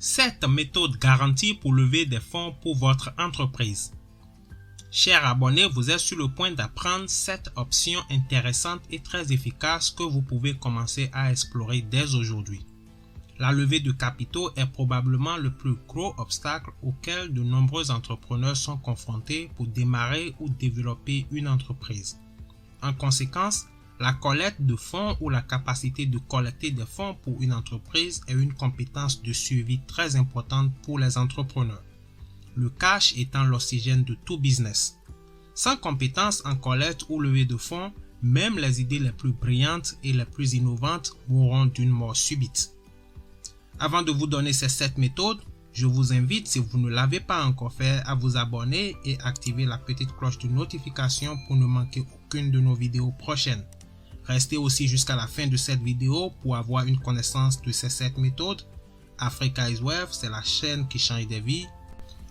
7 méthodes garanties pour lever des fonds pour votre entreprise. Chers abonnés, vous êtes sur le point d'apprendre 7 options intéressantes et très efficaces que vous pouvez commencer à explorer dès aujourd'hui. La levée de capitaux est probablement le plus gros obstacle auquel de nombreux entrepreneurs sont confrontés pour démarrer ou développer une entreprise. En conséquence, la collecte de fonds ou la capacité de collecter des fonds pour une entreprise est une compétence de suivi très importante pour les entrepreneurs. Le cash étant l'oxygène de tout business. Sans compétence en collecte ou levée de fonds, même les idées les plus brillantes et les plus innovantes mourront d'une mort subite. Avant de vous donner ces 7 méthodes, je vous invite, si vous ne l'avez pas encore fait, à vous abonner et activer la petite cloche de notification pour ne manquer aucune de nos vidéos prochaines. Restez aussi jusqu'à la fin de cette vidéo pour avoir une connaissance de ces 7 méthodes. Africa is Wealth, c'est la chaîne qui change des vies.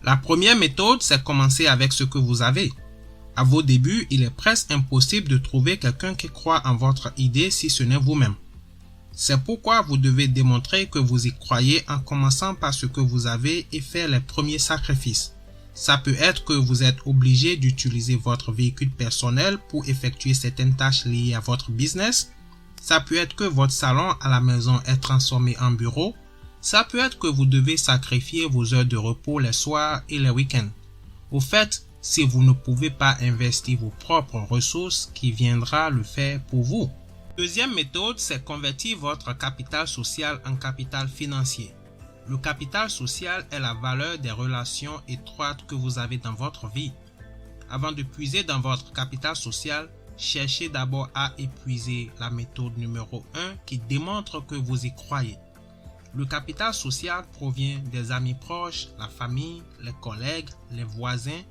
La première méthode, c'est commencer avec ce que vous avez. À vos débuts, il est presque impossible de trouver quelqu'un qui croit en votre idée si ce n'est vous-même. C'est pourquoi vous devez démontrer que vous y croyez en commençant par ce que vous avez et faire les premiers sacrifices. Ça peut être que vous êtes obligé d'utiliser votre véhicule personnel pour effectuer certaines tâches liées à votre business. Ça peut être que votre salon à la maison est transformé en bureau. Ça peut être que vous devez sacrifier vos heures de repos les soirs et les week-ends. Au fait, si vous ne pouvez pas investir vos propres ressources, qui viendra le faire pour vous? Deuxième méthode, c'est convertir votre capital social en capital financier. Le capital social est la valeur des relations étroites que vous avez dans votre vie. Avant de puiser dans votre capital social, cherchez d'abord à épuiser la méthode numéro 1 qui démontre que vous y croyez. Le capital social provient des amis proches, la famille, les collègues, les voisins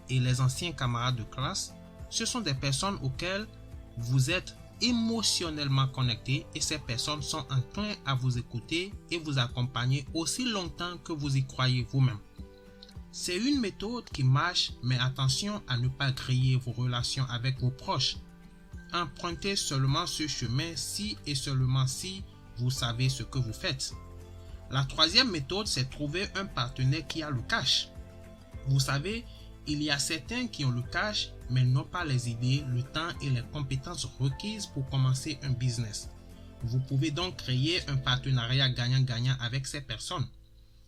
et les anciens camarades de classe. Ce sont des personnes auxquelles vous êtes émotionnellement connectés et ces personnes sont enclins à vous écouter et vous accompagner aussi longtemps que vous y croyez vous-même. C'est une méthode qui marche, mais attention à ne pas griller vos relations avec vos proches. Empruntez seulement ce chemin si et seulement si vous savez ce que vous faites. La troisième méthode, c'est trouver un partenaire qui a le cash. Vous savez, il y a certains qui ont le cash, mais n'ont pas les idées, le temps et les compétences requises pour commencer un business. Vous pouvez donc créer un partenariat gagnant-gagnant avec ces personnes.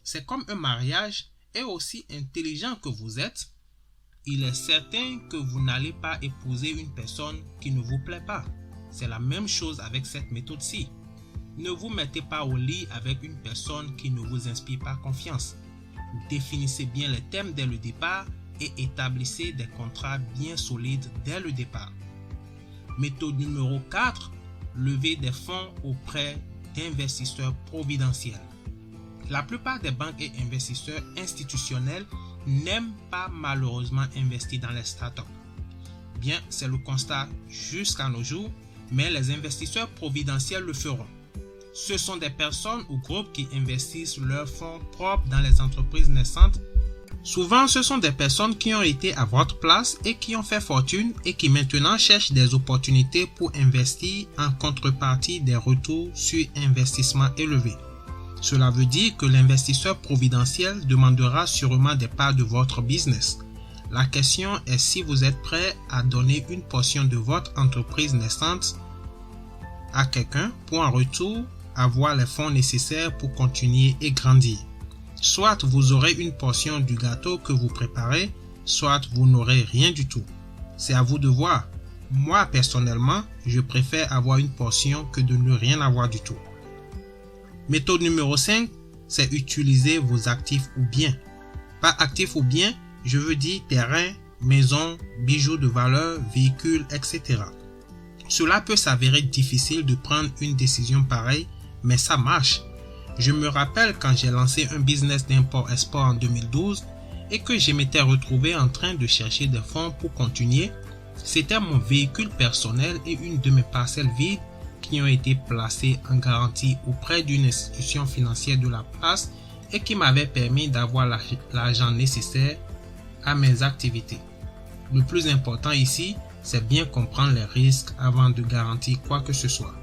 C'est comme un mariage, et aussi intelligent que vous êtes, il est certain que vous n'allez pas épouser une personne qui ne vous plaît pas. C'est la même chose avec cette méthode-ci. Ne vous mettez pas au lit avec une personne qui ne vous inspire pas confiance. Définissez bien les thèmes dès le départ et établissez des contrats bien solides dès le départ. Méthode numéro 4, lever des fonds auprès d'investisseurs providentiels. La plupart des banques et investisseurs institutionnels n'aiment pas malheureusement investir dans les startups. Bien, c'est le constat jusqu'à nos jours, mais les investisseurs providentiels le feront. Ce sont des personnes ou groupes qui investissent leurs fonds propres dans les entreprises naissantes. Souvent, ce sont des personnes qui ont été à votre place et qui ont fait fortune et qui maintenant cherchent des opportunités pour investir en contrepartie des retours sur investissement élevés. Cela veut dire que l'investisseur providentiel demandera sûrement des parts de votre business. La question est si vous êtes prêt à donner une portion de votre entreprise naissante à quelqu'un pour en retour avoir les fonds nécessaires pour continuer et grandir. Soit vous aurez une portion du gâteau que vous préparez, soit vous n'aurez rien du tout. C'est à vous de voir. Moi, personnellement, je préfère avoir une portion que de ne rien avoir du tout. Méthode numéro 5, c'est utiliser vos actifs ou biens. Par actifs ou biens, je veux dire terrain, maison, bijoux de valeur, véhicules, etc. Cela peut s'avérer difficile de prendre une décision pareille, mais ça marche. Je me rappelle quand j'ai lancé un business d'import-export en 2012 et que je m'étais retrouvé en train de chercher des fonds pour continuer. C'était mon véhicule personnel et une de mes parcelles vides qui ont été placées en garantie auprès d'une institution financière de la place et qui m'avait permis d'avoir l'argent nécessaire à mes activités. Le plus important ici, c'est bien comprendre les risques avant de garantir quoi que ce soit.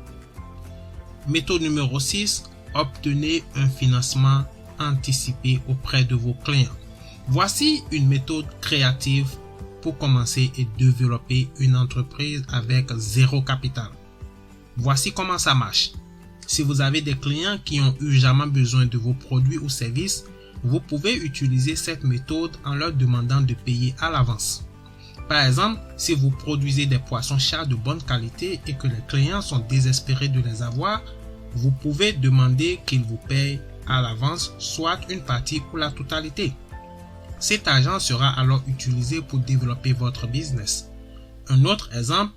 Méthode numéro 6, obtenez un financement anticipés auprès de vos clients. Voici une méthode créative pour commencer et développer une entreprise avec zéro capital. Voici comment ça marche. Si vous avez des clients qui ont urgemment besoin de vos produits ou services, vous pouvez utiliser cette méthode en leur demandant de payer à l'avance. Par exemple, si vous produisez des poissons chats de bonne qualité et que les clients sont désespérés de les avoir, vous pouvez demander qu'ils vous payent à l'avance, soit une partie ou la totalité. Cet argent sera alors utilisé pour développer votre business. Un autre exemple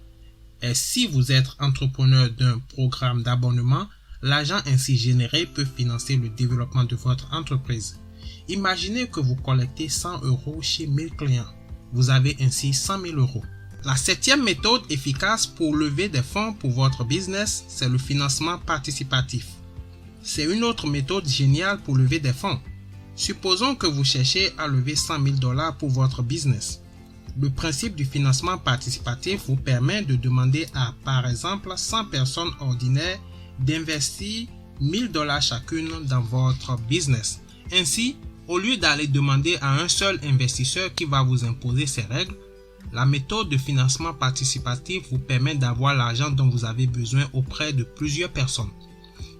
est si vous êtes entrepreneur d'un programme d'abonnement, l'argent ainsi généré peut financer le développement de votre entreprise. Imaginez que vous collectez 100 € chez 1000 clients. Vous avez ainsi 100 000 €. La 7e méthode efficace pour lever des fonds pour votre business, c'est le financement participatif. C'est une autre méthode géniale pour lever des fonds. Supposons que vous cherchez à lever 100 000 $ pour votre business. Le principe du financement participatif vous permet de demander à, par exemple, 100 personnes ordinaires d'investir 1000 $ chacune dans votre business. Ainsi, au lieu d'aller demander à un seul investisseur qui va vous imposer ses règles, la méthode de financement participatif vous permet d'avoir l'argent dont vous avez besoin auprès de plusieurs personnes.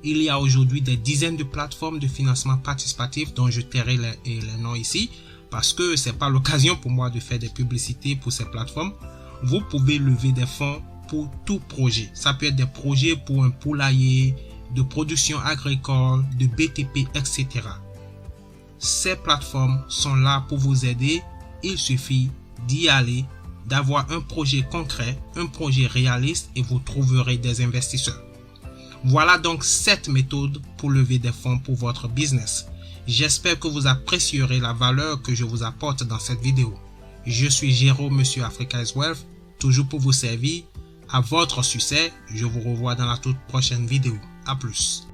Il y a aujourd'hui des dizaines de plateformes de financement participatif dont je tairai les noms ici parce que ce n'est pas l'occasion pour moi de faire des publicités pour ces plateformes. Vous pouvez lever des fonds pour tout projet. Ça peut être des projets pour un poulailler, de production agricole, de BTP, etc. Ces plateformes sont là pour vous aider. Il suffit d'y aller, d'avoir un projet concret, un projet réaliste et vous trouverez des investisseurs. Voilà donc 7 méthodes pour lever des fonds pour votre business. J'espère que vous apprécierez la valeur que je vous apporte dans cette vidéo. Je suis Jérôme, Monsieur Africa is Wealth, toujours pour vous servir. À votre succès, je vous revois dans la toute prochaine vidéo. À plus.